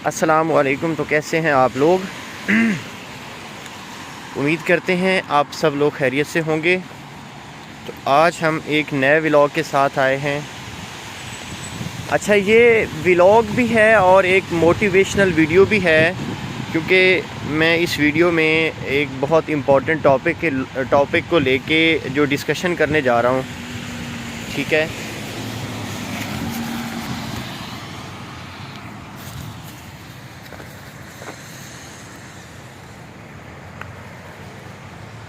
अस्सलाम वालेकुम। तो कैसे हैं आप लोग? उम्मीद करते हैं आप सब लोग खैरियत से होंगे। तो आज हम एक नए व्लॉग के साथ आए हैं। अच्छा, ये व्लॉग भी है और एक मोटिवेशनल वीडियो भी है, क्योंकि मैं इस वीडियो में एक बहुत इम्पोर्टेंट टॉपिक को लेके जो डिस्कशन करने जा रहा हूँ। ठीक है,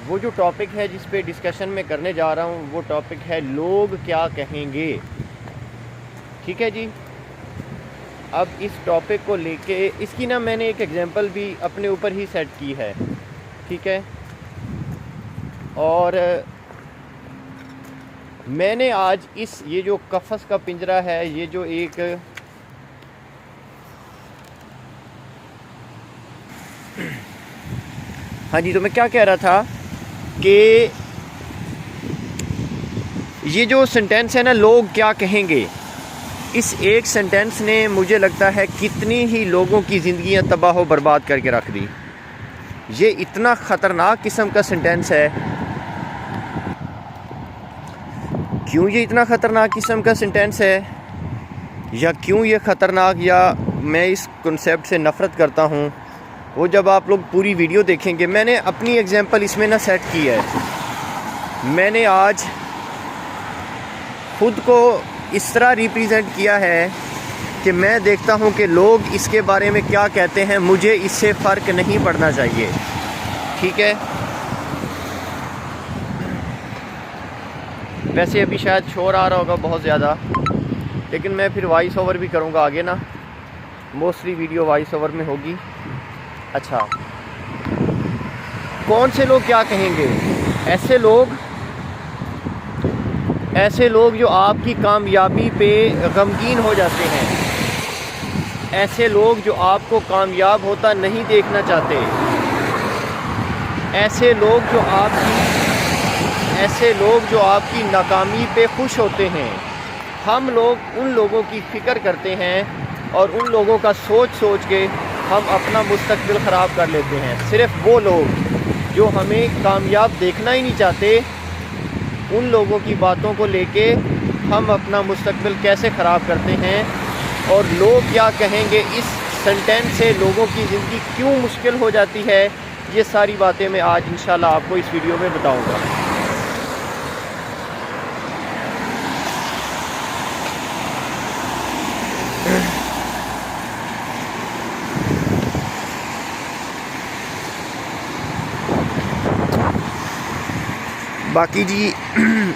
वो जो टॉपिक है जिस पे डिस्कशन में करने जा रहा हूँ वो टॉपिक है लोग क्या कहेंगे। ठीक है जी। अब इस टॉपिक को लेके इसकी ना मैंने एक एग्जांपल भी अपने ऊपर ही सेट की है। ठीक है, और मैंने आज ये जो कफ़स का पिंजरा है, ये जो एक हाँ जी, तो मैं क्या कह रहा था कि ये जो सेंटेंस है ना, लोग क्या कहेंगे, इस एक सेंटेंस ने मुझे लगता है कितनी ही लोगों की ज़िंदगियां तबाह व बर्बाद करके रख दी। ये इतना ख़तरनाक किस्म का सेंटेंस है। क्यों ये इतना ख़तरनाक किस्म का सेंटेंस है, या क्यों ये ख़तरनाक, या मैं इस कॉन्सेप्ट से नफ़रत करता हूँ, वो जब आप लोग पूरी वीडियो देखेंगे। मैंने अपनी एग्जांपल इसमें ना सेट की है। मैंने आज खुद को इस तरह रिप्रेजेंट किया है कि मैं देखता हूँ कि लोग इसके बारे में क्या कहते हैं, मुझे इससे फ़र्क नहीं पड़ना चाहिए। ठीक है, वैसे अभी शायद शोर आ रहा होगा बहुत ज़्यादा, लेकिन मैं फिर वॉइस ओवर भी करूँगा आगे ना। मोस्टली वीडियो वॉइस ओवर में होगी। अच्छा, कौन से लोग क्या कहेंगे? ऐसे लोग जो आपकी कामयाबी पे गमगीन हो जाते हैं। ऐसे लोग जो आपको कामयाब होता नहीं देखना चाहते। ऐसे लोग जो आपकी नाकामी पे खुश होते हैं। हम लोग उन लोगों की फ़िक्र करते हैं और उन लोगों का सोच के हम अपना मुस्तकबिल ख़राब कर लेते हैं। सिर्फ़ वो लोग जो हमें कामयाब देखना ही नहीं चाहते, उन लोगों की बातों को लेके हम अपना मुस्तकबिल कैसे ख़राब करते हैं, और लोग क्या कहेंगे इस सेंटेंस से लोगों की ज़िंदगी क्यों मुश्किल हो जाती है, ये सारी बातें मैं आज इंशाल्लाह आपको इस वीडियो में बताऊंगा। बाकी जी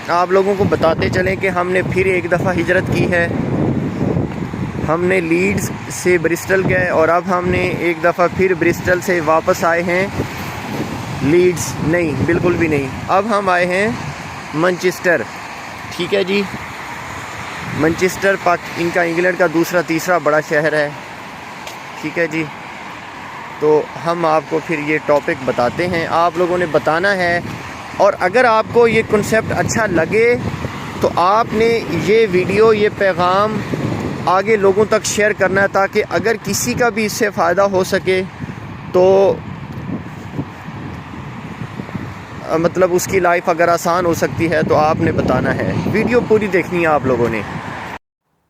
आप लोगों को बताते चलें कि हमने फिर एक दफ़ा हिजरत की है। हमने लीड्स से ब्रिस्टल गए और अब हमने एक दफ़ा फिर ब्रिस्टल से वापस आए हैं। लीड्स नहीं, बिल्कुल भी नहीं। अब हम आए हैं मैनचेस्टर। ठीक है जी, मैनचेस्टर इनका इंग्लैंड का दूसरा तीसरा बड़ा शहर है। ठीक है जी, तो हम आपको फिर ये टॉपिक बताते हैं, आप लोगों ने बताना है। और अगर आपको ये कॉन्सेप्ट अच्छा लगे तो आपने ये वीडियो, ये पैगाम आगे लोगों तक शेयर करना है, ताकि अगर किसी का भी इससे फ़ायदा हो सके तो मतलब उसकी लाइफ अगर आसान हो सकती है तो आपने बताना है। वीडियो पूरी देखनी है आप लोगों ने।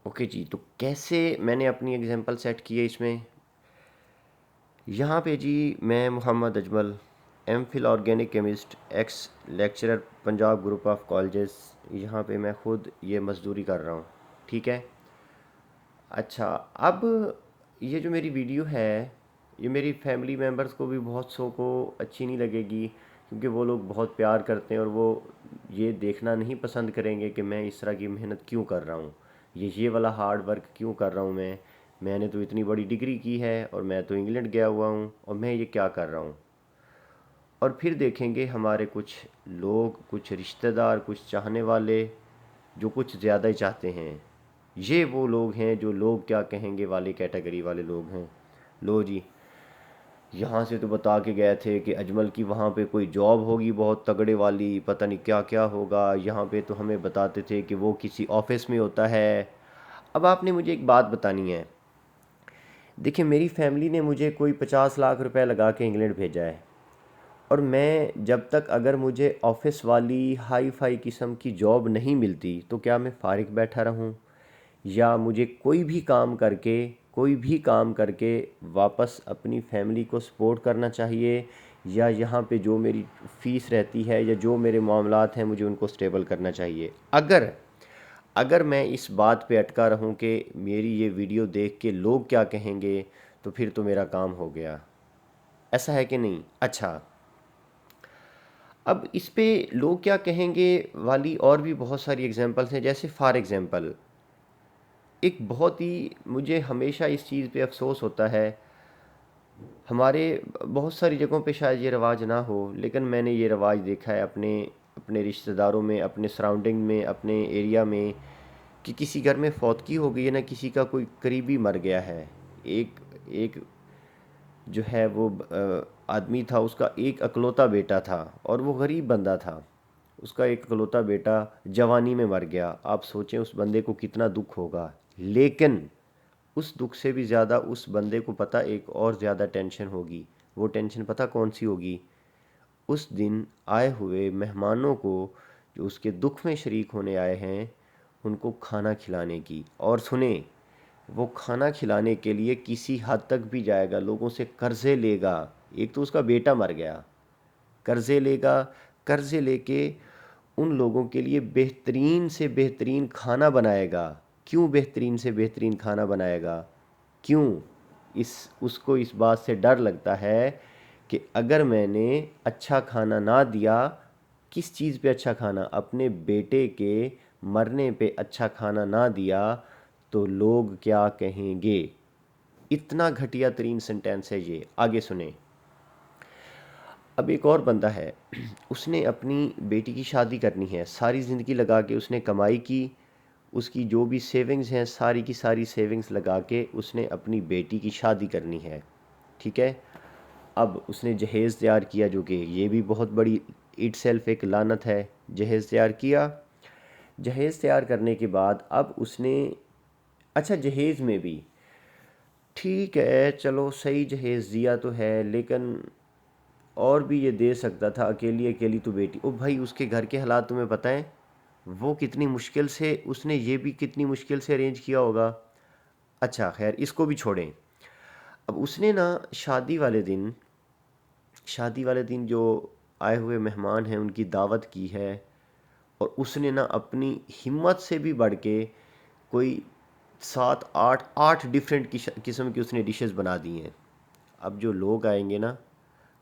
ओके जी, तो कैसे मैंने अपनी एग्जांपल सेट की है इसमें। यहाँ पे जी मैं Mohammad Ajmal, MPhil organic chemist, ex lecturer, Punjab group of colleges, यहाँ पे मैं ख़ुद ये मज़दूरी कर रहा हूँ। ठीक है। अच्छा, अब ये जो मेरी वीडियो है, ये मेरी फैमिली मेम्बर्स को भी बहुत सौ को अच्छी नहीं लगेगी, क्योंकि वो लोग बहुत प्यार करते हैं और वो ये देखना नहीं पसंद करेंगे कि मैं इस तरह की मेहनत क्यों कर रहा हूँ, ये वाला हार्ड वर्क क्यों कर रहा हूँ। मैंने तो इतनी बड़ी डिग्री की है और मैं तो इंग्लैंड गया हुआ हूँ और मैं ये क्या कर रहा हूँ। और फिर देखेंगे हमारे कुछ लोग, कुछ रिश्तेदार, कुछ चाहने वाले जो कुछ ज़्यादा ही चाहते हैं। ये वो लोग हैं जो लोग क्या कहेंगे वाली कैटेगरी वाले लोग हैं। लो जी, यहाँ से तो बता के गए थे कि अजमल की वहाँ पे कोई जॉब होगी बहुत तगड़े वाली, पता नहीं क्या क्या होगा। यहाँ पे तो हमें बताते थे कि वो किसी ऑफिस में होता है। अब आपने मुझे एक बात बतानी है। देखिए, मेरी फैमिली ने मुझे कोई 50 लाख रुपए लगा के इंग्लैंड भेजा है, और मैं जब तक अगर मुझे ऑफिस वाली हाई फाई किस्म की जॉब नहीं मिलती तो क्या मैं फारिग बैठा रहूं, या मुझे कोई भी काम करके वापस अपनी फैमिली को सपोर्ट करना चाहिए, या यहाँ पे जो मेरी फ़ीस रहती है या जो मेरे मामलात हैं मुझे उनको स्टेबल करना चाहिए। अगर अगर मैं इस बात पे अटका रहूं कि मेरी ये वीडियो देख के लोग क्या कहेंगे, तो फिर तो मेरा काम हो गया। ऐसा है कि नहीं? अच्छा, अब इस पे लोग क्या कहेंगे वाली और भी बहुत सारी एग्जांपल्स हैं। जैसे फॉर एग्जांपल, एक बहुत ही मुझे हमेशा इस चीज़ पे अफसोस होता है, हमारे बहुत सारी जगहों पे शायद ये रिवाज ना हो, लेकिन मैंने ये रिवाज देखा है अपने अपने रिश्तेदारों में, अपने सराउंडिंग में, अपने एरिया में, कि किसी घर में फौतगी हो गई है ना, किसी का कोई करीबी मर गया है। एक एक जो है वो आदमी था, उसका एक अकलौता बेटा था और वो गरीब बंदा था। उसका एक इकलौता बेटा जवानी में मर गया। आप सोचें उस बंदे को कितना दुख होगा। लेकिन उस दुख से भी ज़्यादा उस बंदे को पता एक और ज़्यादा टेंशन होगी। वो टेंशन पता कौन सी होगी? उस दिन आए हुए मेहमानों को, जो उसके दुख में शरीक होने आए हैं, उनको खाना खिलाने की। और सुने, वो खाना खिलाने के लिए किसी हद तक भी जाएगा, लोगों से कर्ज़े लेगा। एक तो उसका बेटा मर गया, कर्ज़े लेगा, कर्ज़े लेके उन लोगों के लिए बेहतरीन से बेहतरीन खाना बनाएगा। क्यों बेहतरीन से बेहतरीन खाना बनाएगा? क्यों? इस उसको इस बात से डर लगता है कि अगर मैंने अच्छा खाना ना दिया, किस चीज़ पे अच्छा खाना, अपने बेटे के मरने पे अच्छा खाना ना दिया, तो लोग क्या कहेंगे। इतना घटिया तरीन सेंटेंस है ये। आगे सुने। अब एक और बंदा है, उसने अपनी बेटी की शादी करनी है, सारी ज़िंदगी लगा के उसने कमाई की, उसकी जो भी सेविंग्स हैं सारी की सारी सेविंग्स लगा के उसने अपनी बेटी की शादी करनी है। ठीक है। अब उसने जहेज़ तैयार किया, जो कि ये भी बहुत बड़ी इट सेल्फ एक लानत है। जहेज़ तैयार किया, जहेज़ तैयार करने के बाद अब उसने, अच्छा जहेज़ में भी ठीक है, चलो सही जहेज़ दिया तो है, लेकिन और भी ये दे सकता था। अकेली अकेली तो बेटी, ओ भाई उसके घर के हालात तुम्हें पता है, वो कितनी मुश्किल से उसने ये भी कितनी मुश्किल से अरेंज किया होगा। अच्छा खैर, इसको भी छोड़ें। अब उसने ना शादी वाले दिन जो आए हुए मेहमान हैं उनकी दावत की है, और उसने ना अपनी हिम्मत से भी बढ़ के कोई 7 8 8 डिफरेंट किस्म की उसने डिशेस बना दी हैं। अब जो लोग आएंगे ना,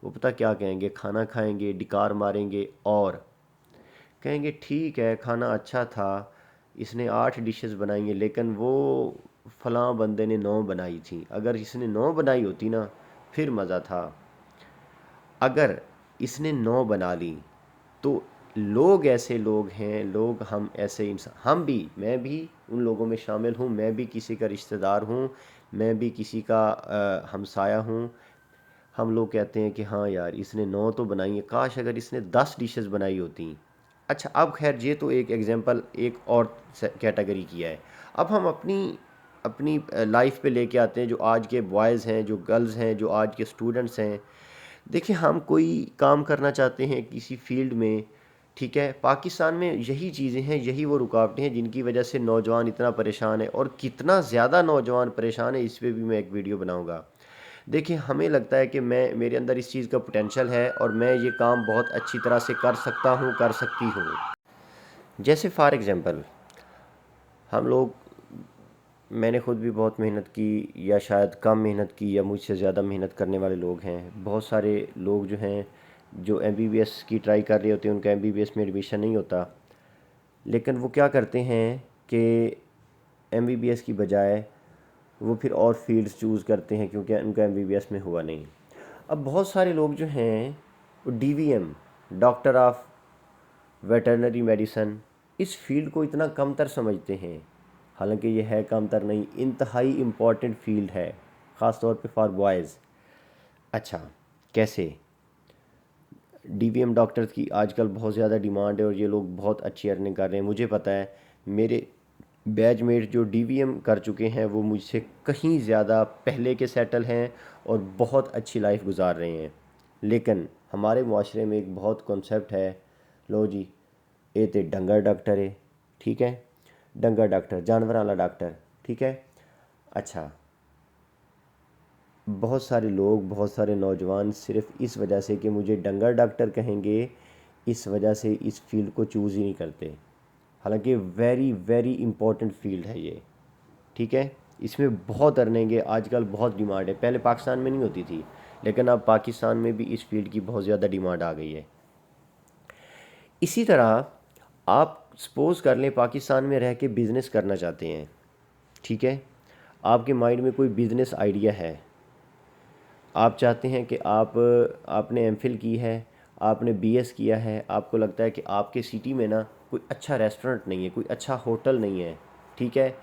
वो पता क्या कहेंगे, खाना खाएंगे, डिकार मारेंगे और कहेंगे ठीक है खाना अच्छा था, इसने 8 डिशेस बनाई हैं, लेकिन वो फलां बंदे ने 9 बनाई थी। अगर इसने 9 बनाई होती ना, फिर मज़ा था। अगर इसने 9 बना ली तो लोग ऐसे लोग हैं, लोग, हम ऐसे इंसान, हम भी, मैं भी उन लोगों में शामिल हूँ। मैं भी किसी का रिश्तेदार हूँ, मैं भी किसी का हमसाया हूँ। हम लोग कहते हैं कि हाँ यार इसने 9 तो बनाई है, काश अगर इसने 10 डिशेस बनाई होती। अच्छा, अब खैर ये तो एक एग्जांपल एक और कैटेगरी किया है। अब हम अपनी अपनी लाइफ पे लेके आते हैं, जो आज के बॉयज़ हैं, जो गर्ल्स हैं, जो आज के स्टूडेंट्स हैं। देखिए, हम कोई काम करना चाहते हैं किसी फील्ड में, ठीक है, पाकिस्तान में यही चीज़ें हैं, यही वो रुकावटें हैं जिनकी वजह से नौजवान इतना परेशान है, और कितना ज़्यादा नौजवान परेशान है इस पे भी मैं एक वीडियो बनाऊंगा। देखिए, हमें लगता है कि मेरे अंदर इस चीज़ का पोटेंशियल है और मैं ये काम बहुत अच्छी तरह से कर सकता हूँ, कर सकती हूँ। जैसे फॉर एग्ज़ाम्पल, हम लोग, मैंने खुद भी बहुत मेहनत की, या शायद कम मेहनत की, या मुझसे ज़्यादा मेहनत करने वाले लोग हैं। बहुत सारे लोग जो हैं, जो एमबीबीएस की ट्राई कर रहे होते हैं, उनका एमबीबीएस में एडमिशन नहीं होता, लेकिन वो क्या करते हैं कि एमबीबीएस की बजाय वो फिर और फील्ड्स चूज़ करते हैं, क्योंकि उनका एमबीबीएस में हुआ नहीं। अब बहुत सारे लोग जो हैं वो DVM, doctor of veterinary medicine, इस फील्ड को इतना कमतर समझते हैं। हालांकि ये है कमतर नहीं, इंतहाई इम्पॉर्टेंट फील्ड है, ख़ास तौर पे फॉर बॉयज़। अच्छा, कैसे? डीवीएम डॉक्टर्स की आजकल बहुत ज़्यादा डिमांड है और ये लोग बहुत अच्छी अर्निंग कर रहे हैं। मुझे पता है, मेरे बैचमेट जो डीवीएम कर चुके हैं वो मुझसे कहीं ज़्यादा पहले के सेटल हैं और बहुत अच्छी लाइफ गुजार रहे हैं। लेकिन हमारे मुआशरे में एक बहुत कॉन्सेप्ट है, लो जी ये तो डंगर डॉक्टर है, ठीक है, डंगर डॉक्टर जानवर वाला डॉक्टर, ठीक है। अच्छा, बहुत सारे लोग, बहुत सारे नौजवान सिर्फ इस वजह से कि मुझे डंगर डॉक्टर कहेंगे, इस वजह से इस फील्ड को चूज़ ही नहीं करते। हालांकि वेरी वेरी इंपॉर्टेंट फील्ड है ये, ठीक है। इसमें बहुत अर्निंग है, आजकल बहुत डिमांड है। पहले पाकिस्तान में नहीं होती थी, लेकिन अब पाकिस्तान में भी इस फील्ड की बहुत ज़्यादा डिमांड आ गई है। इसी तरह आप सपोज़ कर लें पाकिस्तान में रह के बिज़नेस करना चाहते हैं, ठीक है। आपके माइंड में कोई बिज़नेस आइडिया है, आप चाहते हैं कि आपने एमफिल की है, आपने बीएस किया है, आपको लगता है कि आपके सिटी में ना कोई अच्छा रेस्टोरेंट नहीं है, कोई अच्छा होटल नहीं है, ठीक है,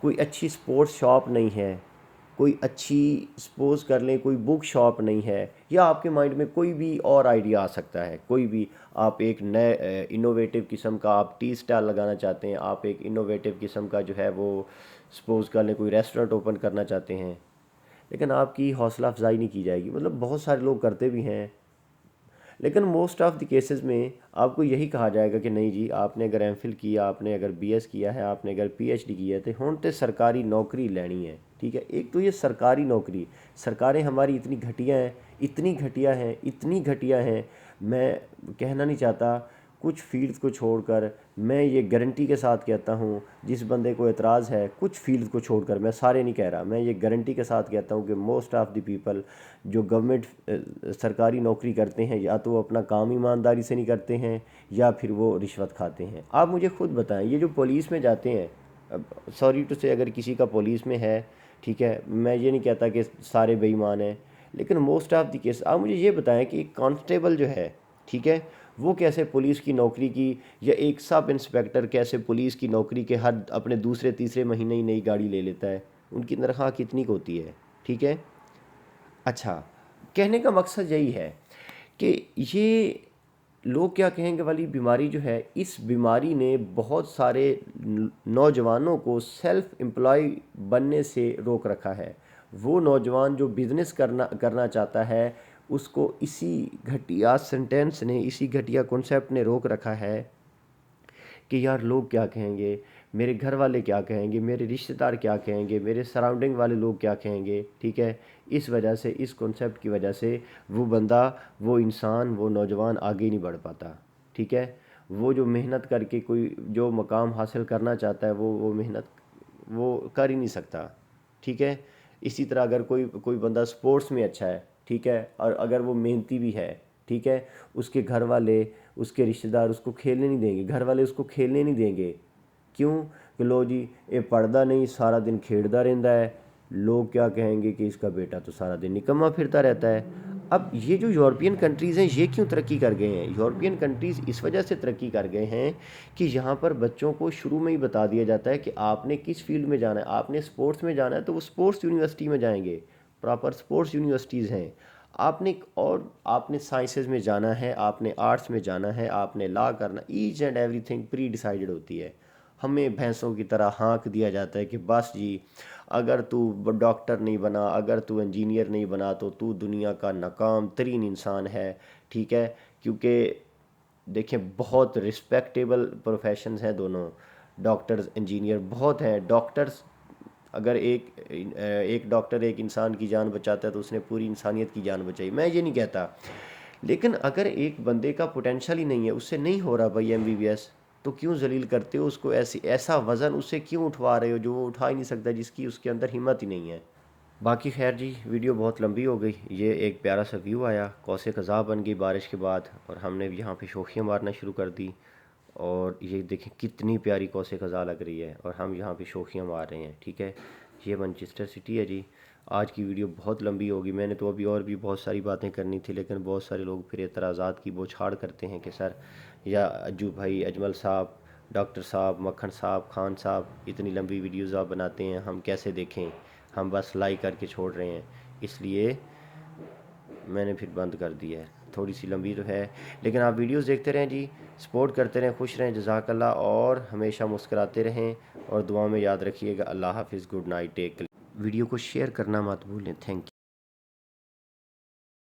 कोई अच्छी स्पोर्ट्स शॉप नहीं है, कोई अच्छी सपोज़ कर लें कोई बुक शॉप नहीं है, या आपके माइंड में कोई भी और आइडिया आ सकता है, कोई भी। आप एक नए इनोवेटिव किस्म का आप टी स्टॉल लगाना चाहते हैं, आप एक इनोवेटिव किस्म का जो है वो सपोज़ कर लें कोई रेस्टोरेंट ओपन करना चाहते हैं, लेकिन आपकी हौसला अफजाई नहीं की जाएगी। मतलब बहुत सारे लोग करते भी हैं, लेकिन मोस्ट ऑफ़ द केसेस में आपको यही कहा जाएगा कि नहीं जी, आपने अगर एमफिल किया, आपने अगर बीएस किया है, आपने अगर पीएचडी किया है तो हुण तो सरकारी नौकरी लेनी है, ठीक है। एक तो ये सरकारी नौकरी, सरकारें हमारी इतनी घटिया हैं, इतनी घटिया हैं, इतनी घटिया हैं, मैं कहना नहीं चाहता। कुछ फील्ड्स को छोड़कर मैं ये गारंटी के साथ कहता हूँ, जिस बंदे को एतराज़ है कुछ फील्ड्स को छोड़कर, मैं सारे नहीं कह रहा, मैं ये गारंटी के साथ कहता हूँ कि मोस्ट ऑफ़ द पीपल जो गवर्नमेंट सरकारी नौकरी करते हैं, या तो वो अपना काम ईमानदारी से नहीं करते हैं, या फिर वो रिश्वत खाते हैं। आप मुझे खुद बताएं, ये जो पुलिस में जाते हैं, सॉरी टू से अगर किसी का पुलिस में है, ठीक है, मैं ये नहीं कहता कि सारे बेईमान हैं, लेकिन मोस्ट ऑफ़ द केस आप मुझे ये बताएं कि एक कांस्टेबल जो है, ठीक है, वो कैसे पुलिस की नौकरी की, या एक सब इंस्पेक्टर कैसे पुलिस की नौकरी के हर अपने दूसरे तीसरे महीने ही नई गाड़ी ले लेता है, उनकी तनख्वाह कितनी होती है, ठीक है। अच्छा, कहने का मकसद यही है कि ये लोग क्या कहेंगे वाली बीमारी जो है, इस बीमारी ने बहुत सारे नौजवानों को सेल्फ एम्प्लॉय बनने से रोक रखा है। वो नौजवान जो बिज़नेस करना चाहता है, उसको इसी घटिया सेंटेंस ने, इसी घटिया कॉन्सेप्ट ने रोक रखा है कि यार लोग क्या कहेंगे, मेरे घर वाले क्या कहेंगे, मेरे रिश्तेदार क्या कहेंगे, मेरे सराउंडिंग वाले लोग क्या कहेंगे, ठीक है। इस वजह से, इस कॉन्सेप्ट की वजह से वो बंदा, वो इंसान, वो नौजवान आगे नहीं बढ़ पाता, ठीक है। वो जो मेहनत करके कोई जो मकाम हासिल करना चाहता है, वो मेहनत वो कर ही नहीं सकता, ठीक है। इसी तरह अगर कोई कोई बंदा स्पोर्ट्स में अच्छा है, ठीक है, और अगर वो मेहनती भी है, ठीक है, उसके घर वाले, उसके रिश्तेदार उसको खेलने नहीं देंगे, घर वाले उसको खेलने नहीं देंगे। क्यों? कि लो जी ये पढ़ता नहीं, सारा दिन खेलता रहता है, लोग क्या कहेंगे कि इसका बेटा तो सारा दिन निकम्मा फिरता रहता है। अब ये जो यूरोपियन कंट्रीज़ हैं, ये क्यों तरक्की कर गए हैं? यूरोपियन कंट्रीज़ इस वजह से तरक्की कर गए हैं कि यहाँ पर बच्चों को शुरू में ही बता दिया जाता है कि आपने किस फील्ड में जाना है। आपने स्पोर्ट्स में जाना है तो वो स्पोर्ट्स यूनिवर्सिटी में जाएंगे, प्रॉपर स्पोर्ट्स यूनिवर्सिटीज़ हैं। आपने साइंसेज में जाना है, आपने आर्ट्स में जाना है, आपने लॉ करना, each and everything pre decided होती है। हमें भैंसों की तरह हाँक दिया जाता है कि बस जी, अगर तू डॉक्टर नहीं बना, अगर तू इंजीनियर नहीं बना तो तू दुनिया का नाकाम तरीन इंसान है, ठीक है। क्योंकि देखें, बहुत रिस्पेक्टेबल प्रोफेशंस हैं दोनों, डॉक्टर्स इंजीनियर बहुत हैं। डॉक्टर्स, अगर एक डॉक्टर एक इंसान की जान बचाता है तो उसने पूरी इंसानियत की जान बचाई, मैं ये नहीं कहता। लेकिन अगर एक बंदे का पोटेंशियल ही नहीं है, उससे नहीं हो रहा भाई एमबीबीएस, तो क्यों जलील करते हो उसको? ऐसा वज़न उससे क्यों उठवा रहे हो जो वो उठा ही नहीं सकता, जिसकी उसके अंदर हिम्मत ही नहीं है। बाकी खैर जी, वीडियो बहुत लंबी हो गई। ये एक प्यारा सा व्यू आया, कौसे क़ज़ा बन गई बारिश के बाद, और हमने यहाँ पे शोखियाँ मारना शुरू कर दी। और ये देखें कितनी प्यारी कौसे क़ज़ा लग रही है, और हम यहाँ पे शोखियाँ मार रहे हैं, ठीक है। ये मैनचेस्टर सिटी है जी। आज की वीडियो बहुत लंबी होगी, मैंने तो अभी और भी बहुत सारी बातें करनी थी, लेकिन बहुत सारे लोग फिर एतराज़ात की बौछार करते हैं कि सर, या अज्जू भाई, अजमल साहब, डॉक्टर साहब, मक्खन साहब, खान साहब, इतनी लंबी वीडियोज़ आप बनाते हैं, हम कैसे देखें, हम बस लाइक करके छोड़ रहे हैं। इसलिए मैंने फिर बंद कर दिया है। थोड़ी सी लंबी तो है, लेकिन आप वीडियोस देखते रहें जी, सपोर्ट करते रहें, खुश रहें, जज़ाकल्लाह, और हमेशा मुस्कुराते रहें और दुआ में याद रखिएगा। अल्लाह हाफ़िज़, good night, take care. Video को शेयर करना मत भूलें। Thank you.